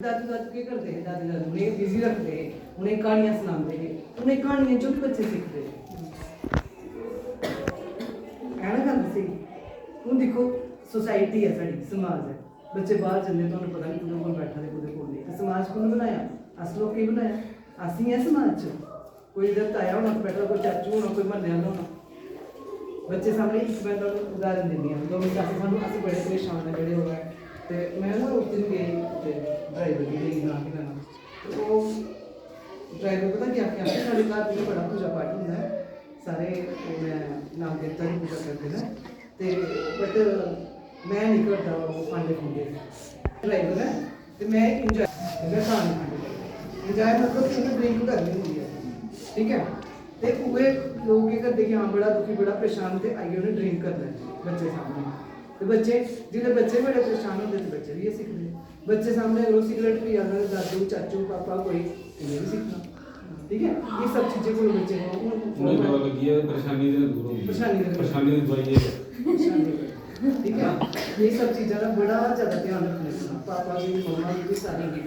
दादू दादू क्या करते हैं, दादी दादू उन्हें बिजी रखते हैं, उन्हें कहानियां सुनाते हैं, उन्हें कहानियां जो भी बच्चे सीखते हैं है ना गल सही। हूँ देखो सोसाइटी है साड़ी, समाज है, बच्चे बाहर चलते तो पता नहीं कुछ कोल बैठा है कुछ कोल नहीं। समाज को बनाया अस लोग की बनाया, अस ही है समाज च। कोई इधर ताया होना बैठा, कोई चाचू होना, कोई म्हल्ले वाला होना। बच्चे सामने एक मैं उदाहरण देनी है, 2 मिनट अस बड़े परेशान है जोड़े हो गए। तो मैं ना उस दिन गई ड्राइवर की गई ना कि ना, तो वो ड्राइवर पता क्या क्या साढ़े घर में बड़ा पूजा पाठ होता है, सारे मैं नाम देवता की पूजा करते हैं। तो बट मैं नहीं करता वो फांडे फूंडे ड्राइवर है, तो मैं इंजॉय इंजॉय मतलब उन्हें ड्रिंक करनी होती है, ठीक है। तो वे लोग ये करते कि हाँ बड़ा दुखी बड़ा परेशान थे, आइए उन्हें ड्रिंक कर लें बच्चे सामने। तो बच्चे जिन्हें बच्चे बड़े परेशान होते तो बच्चे भी ये सीखते हैं, बच्चे सामने अगर सिगरेट भी आना दादू चाचू पापा कोई इन्हें भी सीखना, ठीक है। ये सब चीज़ें कोई बच्चे को परेशानी की दवाई है, ठीक है। ये सब चीज़ों का बड़ा ज़्यादा ध्यान रखना, पापा की मम्मा की सारी की